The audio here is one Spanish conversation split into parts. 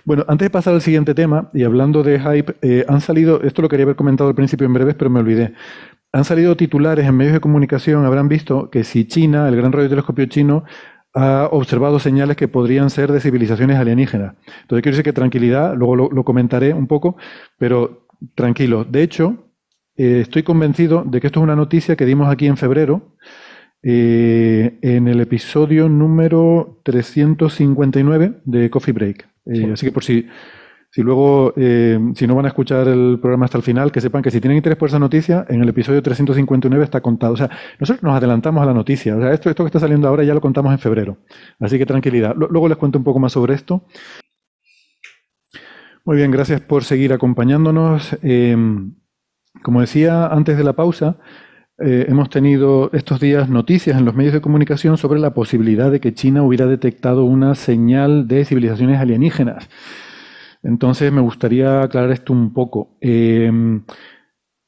Bueno, antes de pasar al siguiente tema, y hablando de hype, han salido, esto lo quería haber comentado al principio en breves, pero me olvidé. Han salido titulares en medios de comunicación, habrán visto que si China, el gran radiotelescopio chino, ha observado señales que podrían ser de civilizaciones alienígenas. Entonces quiero decir que tranquilidad, luego lo comentaré un poco, pero tranquilo. De hecho, estoy convencido de que esto es una noticia que dimos aquí en febrero, en el episodio número 359 de Coffee Break. Sí. Así que por si luego, si no van a escuchar el programa hasta el final, que sepan que si tienen interés por esa noticia, en el episodio 359 está contado. O sea, nosotros nos adelantamos a la noticia. O sea, esto que está saliendo ahora ya lo contamos en febrero. Así que tranquilidad. Luego les cuento un poco más sobre esto. Muy bien, gracias por seguir acompañándonos. Como decía antes de la pausa, hemos tenido estos días noticias en los medios de comunicación sobre la posibilidad de que China hubiera detectado una señal de civilizaciones alienígenas. Entonces me gustaría aclarar esto un poco.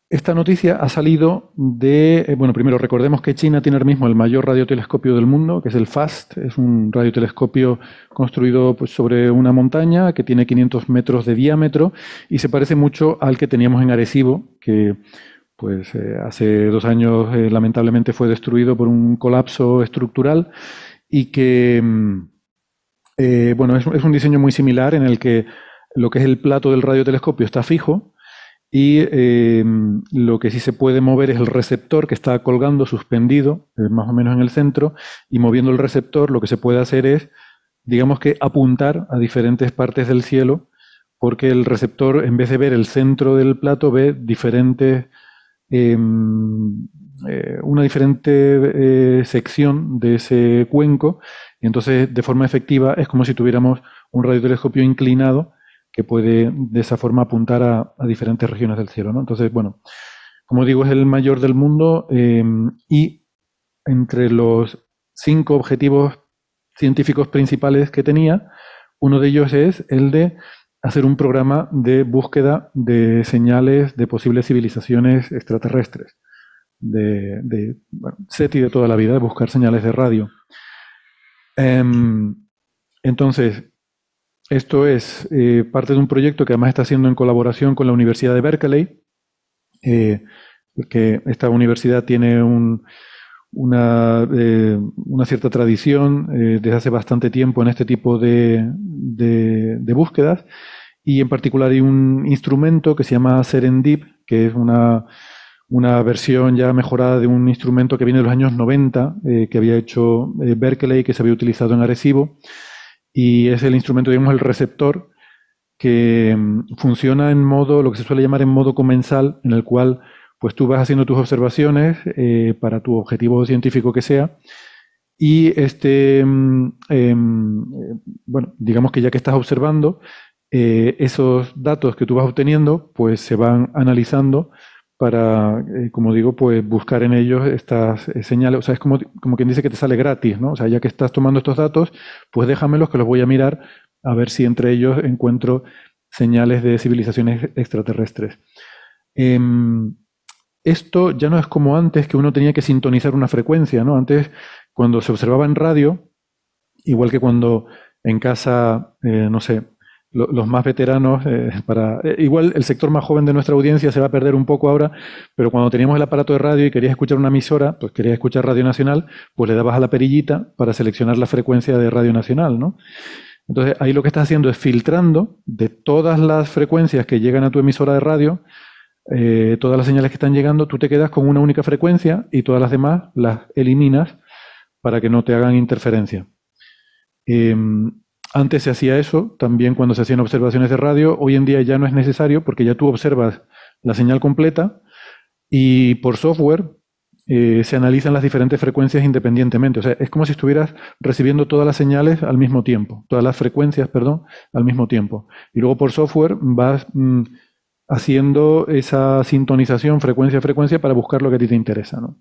Esta noticia ha salido de, bueno, primero recordemos que China tiene ahora mismo el mayor radiotelescopio del mundo, que es el FAST. Es un radiotelescopio construido pues, sobre una montaña que tiene 500 metros de diámetro y se parece mucho al que teníamos en Arecibo, que pues hace 2 años lamentablemente fue destruido por un colapso estructural y que, bueno, es un diseño muy similar en el que lo que es el plato del radiotelescopio está fijo y lo que sí se puede mover es el receptor que está colgando, suspendido, más o menos en el centro, y moviendo el receptor lo que se puede hacer es, digamos que apuntar a diferentes partes del cielo, porque el receptor, en vez de ver el centro del plato, ve diferentes, una diferente sección de ese cuenco, y entonces de forma efectiva es como si tuviéramos un radiotelescopio inclinado que puede de esa forma apuntar a diferentes regiones del cielo, ¿no? Entonces, bueno, como digo, es el mayor del mundo y entre los 5 objetivos científicos principales que tenía, uno de ellos es el de hacer un programa de búsqueda de señales de posibles civilizaciones extraterrestres, bueno, SETI de toda la vida, de buscar señales de radio. Entonces, esto es parte de un proyecto que además está haciendo en colaboración con la Universidad de Berkeley, que esta universidad tiene una cierta tradición desde hace bastante tiempo en este tipo de búsquedas, y en particular hay un instrumento que se llama Serendip, que es una versión ya mejorada de un instrumento que viene de los años 90, que había hecho Berkeley, que se había utilizado en Arecibo, y es el instrumento, digamos, el receptor que funciona en modo, lo que se suele llamar en modo comensal, en el cual pues tú vas haciendo tus observaciones para tu objetivo científico que sea, y bueno, digamos que ya que estás observando, esos datos que tú vas obteniendo, pues se van analizando para, como digo, pues buscar en ellos estas señales. O sea, es como quien dice que te sale gratis, ¿no? O sea, ya que estás tomando estos datos, pues déjamelos que los voy a mirar a ver si entre ellos encuentro señales de civilizaciones extraterrestres. Esto ya no es como antes, que uno tenía que sintonizar una frecuencia, ¿no? Antes, cuando se observaba en radio, igual que cuando en casa, no sé, los más veteranos, igual el sector más joven de nuestra audiencia se va a perder un poco ahora, pero cuando teníamos el aparato de radio y querías escuchar una emisora, pues querías escuchar Radio Nacional, pues le dabas a la perillita para seleccionar la frecuencia de Radio Nacional, ¿no? Entonces ahí lo que estás haciendo es filtrando de todas las frecuencias que llegan a tu emisora de radio, todas las señales que están llegando, tú te quedas con una única frecuencia y todas las demás las eliminas para que no te hagan interferencia. Antes se hacía eso, también cuando se hacían observaciones de radio. Hoy en día ya no es necesario porque ya tú observas la señal completa y por software se analizan las diferentes frecuencias independientemente. O sea, es como si estuvieras recibiendo todas las señales al mismo tiempo, todas las frecuencias, perdón, al mismo tiempo. Y luego por software vas haciendo esa sintonización frecuencia a frecuencia para buscar lo que a ti te interesa, ¿no?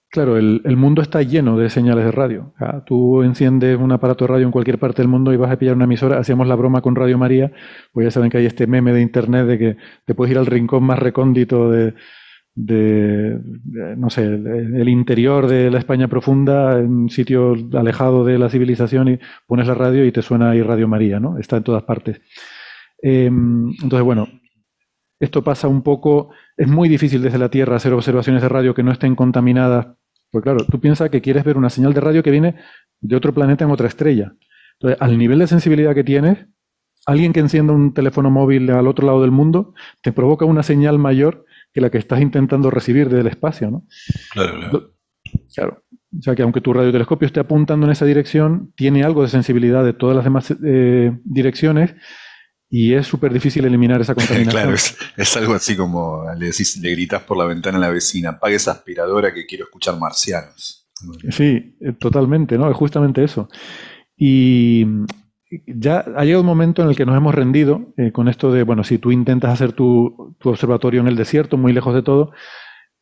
Claro, el mundo está lleno de señales de radio. O sea, tú enciendes un aparato de radio en cualquier parte del mundo y vas a pillar una emisora. Hacíamos la broma con Radio María, pues ya saben que hay este meme de internet de que te puedes ir al rincón más recóndito no sé, el interior de la España profunda, en un sitio alejado de la civilización, y pones la radio y te suena ahí Radio María, ¿no? Está en todas partes. Entonces, bueno, esto pasa un poco, es muy difícil desde la Tierra hacer observaciones de radio que no estén contaminadas. Pues claro, tú piensas que quieres ver una señal de radio que viene de otro planeta en otra estrella. Entonces, al nivel de sensibilidad que tienes, alguien que encienda un teléfono móvil al otro lado del mundo te provoca una señal mayor que la que estás intentando recibir desde el espacio, ¿no? Claro, claro. Claro. O sea que aunque tu radiotelescopio esté apuntando en esa dirección, tiene algo de sensibilidad de todas las demás direcciones, y es súper difícil eliminar esa Claro, contaminación. es algo así como le decís, le gritas por la ventana a la vecina, apague esa aspiradora que quiero escuchar marcianos. Sí, totalmente, ¿no? Es justamente eso. Y ya ha llegado un momento en el que nos hemos rendido con esto de, bueno, si tú intentas hacer tu observatorio en el desierto, muy lejos de todo,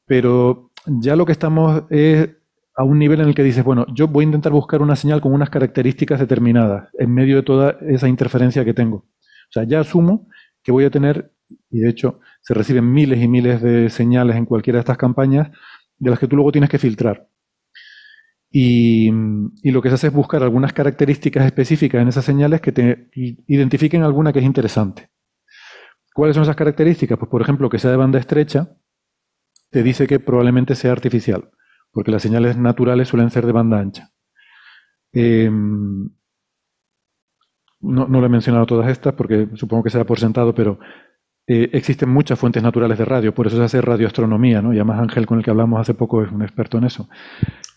pero ya lo que estamos es a un nivel en el que dices, bueno, yo voy a intentar buscar una señal con unas características determinadas en medio de toda esa interferencia que tengo. O sea, ya asumo que voy a tener, y de hecho se reciben miles y miles de señales en cualquiera de estas campañas, de las que tú luego tienes que filtrar. Y lo que se hace es buscar algunas características específicas en esas señales que te identifiquen alguna que es interesante. ¿Cuáles son esas características? Pues, por ejemplo, que sea de banda estrecha, te dice que probablemente sea artificial, porque las señales naturales suelen ser de banda ancha. No, no lo he mencionado todas estas porque supongo que será por sentado, pero existen muchas fuentes naturales de radio, por eso se hace radioastronomía, ¿no? Y además Ángel, con el que hablamos hace poco, es un experto en eso.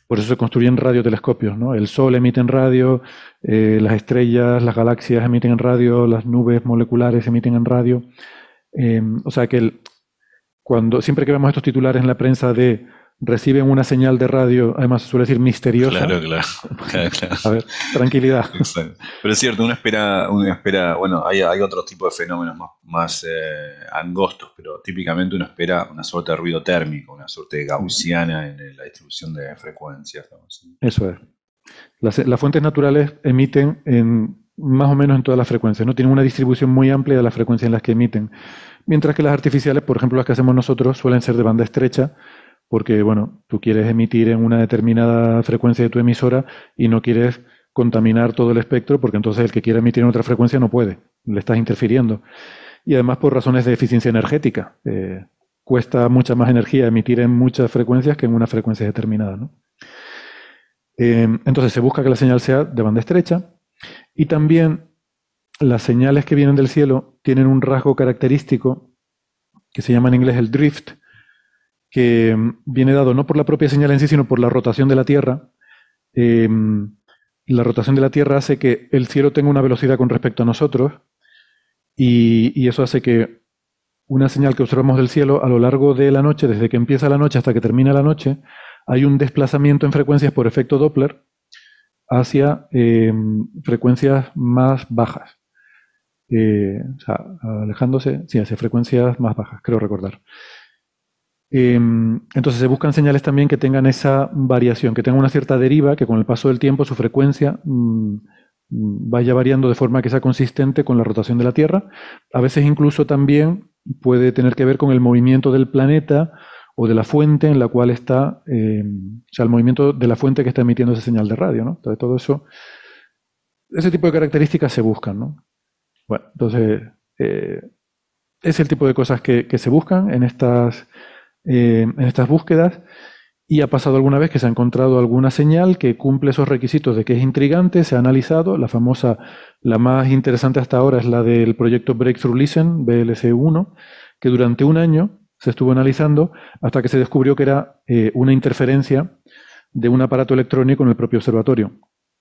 Por eso se construyen radiotelescopios, ¿no? El Sol emite en radio, las estrellas, las galaxias emiten en radio, las nubes moleculares emiten en radio. O sea que siempre que vemos estos titulares en la prensa de reciben una señal de radio, además suele decir misteriosa, Claro, claro, claro, claro. a ver, tranquilidad. Exacto. Pero es cierto, bueno, hay otro tipo de fenómenos más angostos, pero típicamente uno espera una suerte de ruido térmico, una suerte de gaussiana en la distribución de frecuencias, ¿no? Sí. Eso es. Las fuentes naturales emiten más o menos en todas las frecuencias, ¿no? Tienen una distribución muy amplia de las frecuencias en las que emiten. Mientras que las artificiales, por ejemplo, las que hacemos nosotros, suelen ser de banda estrecha, porque, bueno, tú quieres emitir en una determinada frecuencia de tu emisora y no quieres contaminar todo el espectro, porque entonces el que quiera emitir en otra frecuencia no puede, le estás interfiriendo. Y además por razones de eficiencia energética. Cuesta mucha más energía emitir en muchas frecuencias que en una frecuencia determinada, ¿no? Entonces se busca que la señal sea de banda estrecha, y también las señales que vienen del cielo tienen un rasgo característico que se llama en inglés el drift, que viene dado no por la propia señal en sí, sino por la rotación de la Tierra. Eh, la rotación de la Tierra hace que el cielo tenga una velocidad con respecto a nosotros, y eso hace que una señal que observamos del cielo a lo largo de la noche, desde que empieza la noche hasta que termina la noche, hay un desplazamiento en frecuencias por efecto Doppler hacia frecuencias más bajas. O sea, alejándose, sí, hacia frecuencias más bajas, creo recordar. Entonces se buscan señales también que tengan esa variación, que tengan una cierta deriva, que con el paso del tiempo su frecuencia vaya variando de forma que sea consistente con la rotación de la Tierra. A veces incluso también puede tener que ver con el movimiento del planeta o de la fuente en la cual está, o sea, el movimiento de la fuente que está emitiendo esa señal de radio, ¿no? Entonces todo eso, ese tipo de características se buscan, ¿no? Bueno, entonces es el tipo de cosas que se buscan en estas búsquedas. Y ha pasado alguna vez que se ha encontrado alguna señal que cumple esos requisitos de que es intrigante, se ha analizado. La más interesante hasta ahora es la del proyecto Breakthrough Listen, BLC1, que durante un año se estuvo analizando hasta que se descubrió que era una interferencia de un aparato electrónico en el propio observatorio.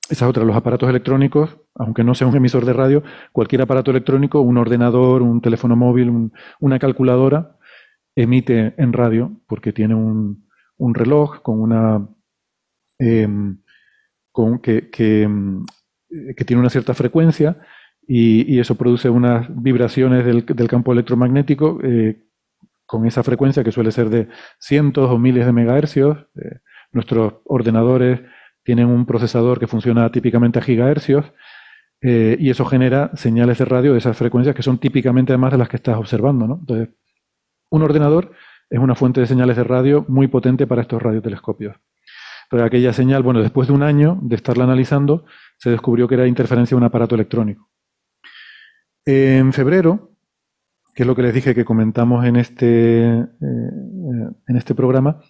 Esa es otra, los aparatos electrónicos, aunque no sea un emisor de radio, cualquier aparato electrónico, un ordenador, un teléfono móvil, una calculadora, emite en radio porque tiene un reloj con una que tiene una cierta frecuencia, y eso produce unas vibraciones del campo electromagnético con esa frecuencia que suele ser de cientos o miles de megahercios. Nuestros ordenadores tienen un procesador que funciona típicamente a gigahercios, y eso genera señales de radio de esas frecuencias que son típicamente además de las que estás observando, ¿no? Entonces, un ordenador es una fuente de señales de radio muy potente para estos radiotelescopios. Pero aquella señal, bueno, después de un año de estarla analizando, se descubrió que era interferencia de un aparato electrónico. En febrero, que es lo que les dije que comentamos en este programa,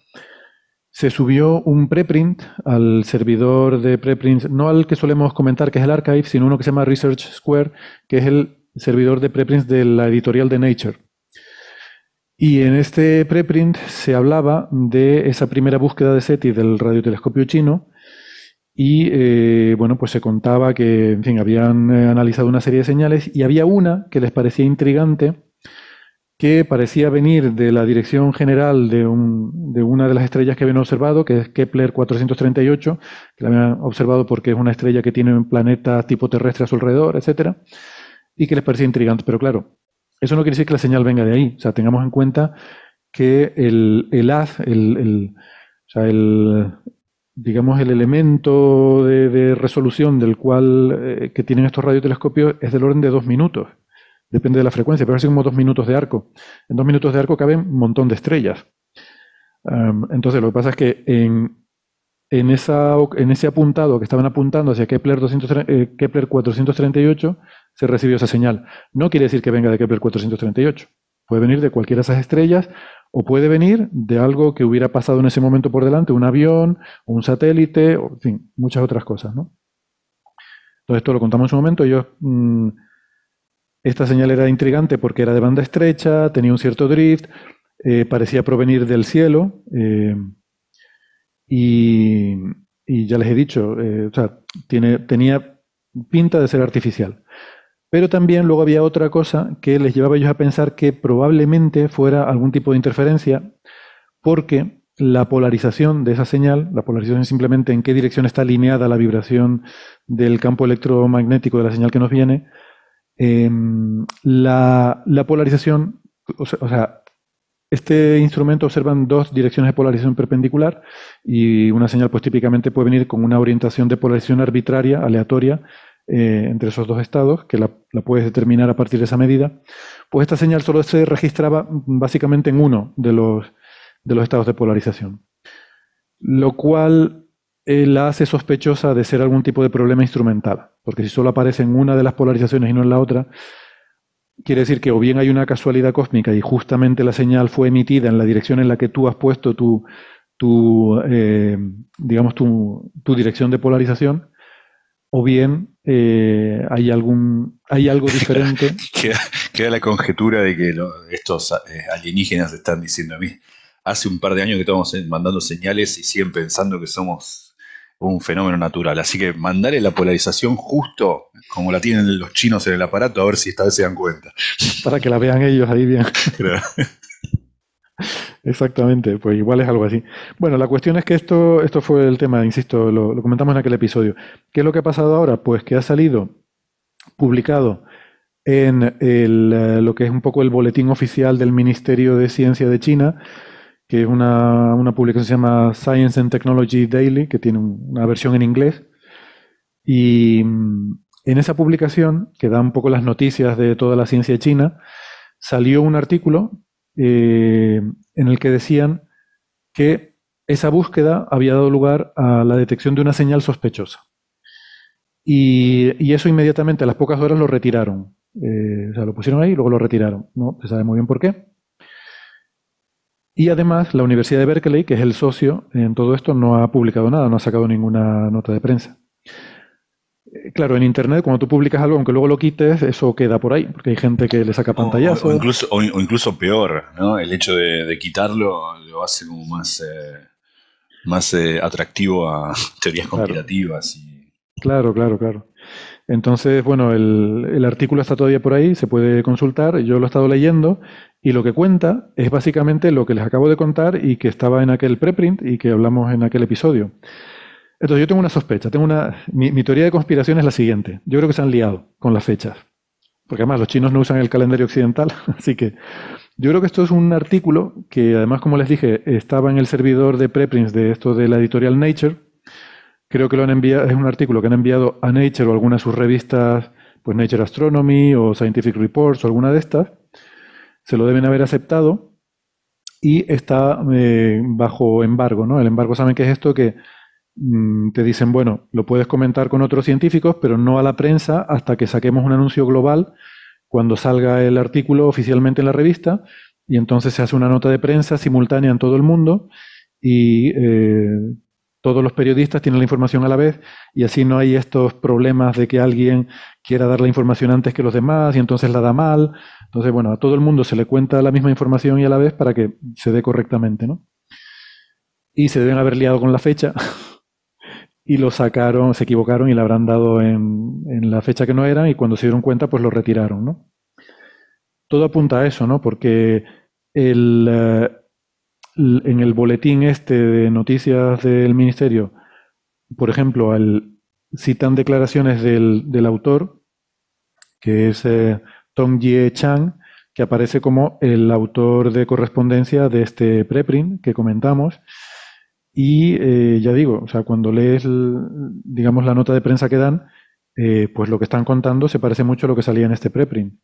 se subió un preprint al servidor de preprints, no al que solemos comentar, que es el Archive, sino uno que se llama Research Square, que es el servidor de preprints de la editorial de Nature. Y en este preprint se hablaba de esa primera búsqueda de SETI del radiotelescopio chino y, bueno, pues se contaba que, en fin, habían analizado una serie de señales y había una que les parecía intrigante, que parecía venir de la dirección general de una de las estrellas que habían observado, que es Kepler 438, que la habían observado porque es una estrella que tiene un planeta tipo terrestre a su alrededor, etcétera, y que les parecía intrigante. Pero claro, eso no quiere decir que la señal venga de ahí. O sea, tengamos en cuenta que el haz, digamos, el elemento de resolución del cual que tienen estos radiotelescopios es del orden de 2 minutos. Depende de la frecuencia, pero es como 2 minutos de arco. En 2 minutos de arco caben un montón de estrellas. Entonces, lo que pasa es que en ese apuntado que estaban apuntando hacia Kepler 438, se recibió esa señal. No quiere decir que venga de Kepler 438. Puede venir de cualquiera de esas estrellas o puede venir de algo que hubiera pasado en ese momento por delante, un avión, un satélite, o, en fin, muchas otras cosas, ¿no? Entonces, esto lo contamos en su momento. Esta señal era intrigante porque era de banda estrecha, tenía un cierto drift, parecía provenir del cielo y ya les he dicho, o sea, tenía pinta de ser artificial. Pero también luego había otra cosa que les llevaba a ellos a pensar que probablemente fuera algún tipo de interferencia, porque la polarización de esa señal, la polarización es simplemente en qué dirección está alineada la vibración del campo electromagnético de la señal que nos viene, la polarización, o sea, este instrumento observan 2 direcciones de polarización perpendicular y una señal pues típicamente puede venir con una orientación de polarización arbitraria, aleatoria, entre esos 2 estados, que la puedes determinar a partir de esa medida. Pues esta señal solo se registraba básicamente en uno de los estados de polarización, lo cual la hace sospechosa de ser algún tipo de problema instrumental, porque si solo aparece en una de las polarizaciones y no en la otra, quiere decir que o bien hay una casualidad cósmica y justamente la señal fue emitida en la dirección en la que tú has puesto digamos, tu dirección de polarización, o bien hay algo diferente. Queda la conjetura de que estos alienígenas están diciendo a mí. Hace un par de años que estamos mandando señales y siguen pensando que somos un fenómeno natural. Así que mandarle la polarización justo como la tienen los chinos en el aparato, a ver si esta vez se dan cuenta. Para que la vean ellos ahí bien. Claro. Exactamente, pues igual es algo así. Bueno, la cuestión es que esto fue el tema, insisto, lo comentamos en aquel episodio. ¿Qué es lo que ha pasado ahora? Pues que ha salido publicado en lo que es un poco el boletín oficial del Ministerio de Ciencia de China, que es una publicación que se llama Science and Technology Daily, que tiene una versión en inglés. Y en esa publicación, que da un poco las noticias de toda la ciencia china, salió un artículo en el que decían que esa búsqueda había dado lugar a la detección de una señal sospechosa. Y eso inmediatamente, a las pocas horas, lo retiraron. O sea, lo pusieron ahí y luego lo retiraron. No se sabe muy bien por qué. Y además, la Universidad de Berkeley, que es el socio en todo esto, no ha publicado nada, no ha sacado ninguna nota de prensa. Claro, en Internet, cuando tú publicas algo, aunque luego lo quites, eso queda por ahí, porque hay gente que le saca pantallazos. O incluso peor, ¿no? El hecho de quitarlo lo hace como más atractivo a teorías conspirativas. Claro. Entonces, bueno, el artículo está todavía por ahí, se puede consultar, yo lo he estado leyendo, y lo que cuenta es básicamente lo que les acabo de contar y que estaba en aquel preprint y que hablamos en aquel episodio. Entonces, yo tengo una sospecha, mi teoría de conspiración es la siguiente. Yo creo que se han liado con las fechas, porque además los chinos no usan el calendario occidental, así que yo creo que esto es un artículo que además, como les dije, estaba en el servidor de preprints de esto de la editorial Nature. Creo que lo han enviado, es un artículo que han enviado a Nature o alguna de sus revistas, pues Nature Astronomy o Scientific Reports o alguna de estas. Se lo deben haber aceptado y está bajo embargo, ¿no? El embargo, ¿saben qué es esto? Que te dicen, bueno, lo puedes comentar con otros científicos, pero no a la prensa hasta que saquemos un anuncio global cuando salga el artículo oficialmente en la revista, y entonces se hace una nota de prensa simultánea en todo el mundo y todos los periodistas tienen la información a la vez, y así no hay estos problemas de que alguien quiera dar la información antes que los demás y entonces la da mal. Entonces, bueno, a todo el mundo se le cuenta la misma información y a la vez para que se dé correctamente, ¿no? Y se deben haber liado con la fecha y lo sacaron, se equivocaron y le habrán dado en la fecha que no era, y cuando se dieron cuenta, pues lo retiraron, ¿no? Todo apunta a eso, ¿no? Porque el, en el boletín este de noticias del ministerio, por ejemplo, citan declaraciones del autor, que es Tong Jie Chang, que aparece como el autor de correspondencia de este preprint que comentamos. Y ya digo, o sea, cuando lees, digamos, la nota de prensa que dan, pues lo que están contando se parece mucho a lo que salía en este preprint.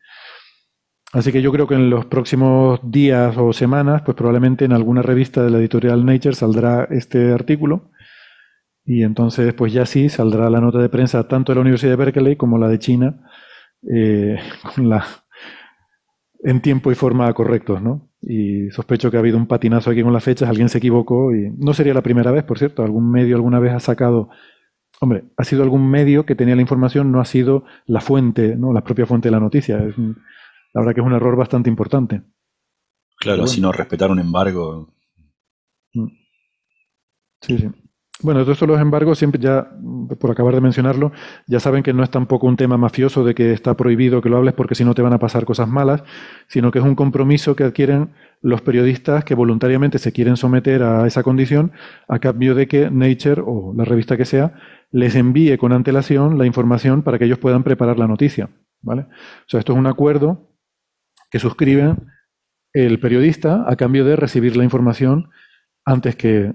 Así que yo creo que en los próximos días o semanas, pues probablemente en alguna revista de la editorial Nature saldrá este artículo, y entonces pues ya sí saldrá la nota de prensa tanto de la Universidad de Berkeley como la de China, eh, con en tiempo y forma correctos, ¿no? Y sospecho que ha habido un patinazo aquí con las fechas, alguien se equivocó, y no sería la primera vez, por cierto, algún medio alguna vez ha sacado, hombre, ha sido algún medio que tenía la información, no ha sido la fuente, ¿no? La propia fuente de la noticia. La verdad que es un error bastante importante. Pero Claro, si bueno, no respetar un embargo. mm, sí, sí. Bueno, todo esto de los embargos, siempre ya, por acabar de mencionarlo, ya saben que no es tampoco un tema mafioso de que está prohibido que lo hables porque si no te van a pasar cosas malas, sino que es un compromiso que adquieren los periodistas que voluntariamente se quieren someter a esa condición a cambio de que Nature o la revista que sea les envíe con antelación la información para que ellos puedan preparar la noticia, ¿vale? O sea, esto es un acuerdo que suscriben el periodista a cambio de recibir la información antes que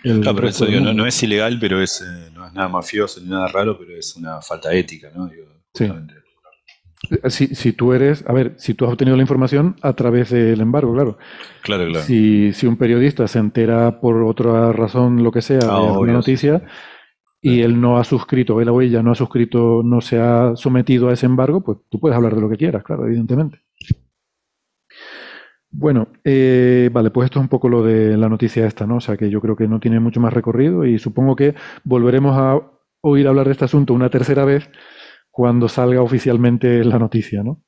el Claro, pero resto eso del digo, no, mundo. no es ilegal, pero no es nada mafioso ni nada raro, pero es una falta ética, ¿no? Digo, Sí. justamente. Si tú eres, a ver, si tú has obtenido la información a través del embargo, claro. Claro, claro. Si un periodista se entera por otra razón, lo que sea, Ah, de alguna obvio, sí, sí. noticia, y Claro. él no ha suscrito, él o ella no ha suscrito, no se ha sometido a ese embargo, pues tú puedes hablar de lo que quieras, claro, evidentemente. Bueno, vale, pues esto es un poco lo de la noticia esta, ¿no? O sea, que yo creo que no tiene mucho más recorrido, y supongo que volveremos a oír hablar de este asunto una tercera vez cuando salga oficialmente la noticia, ¿no?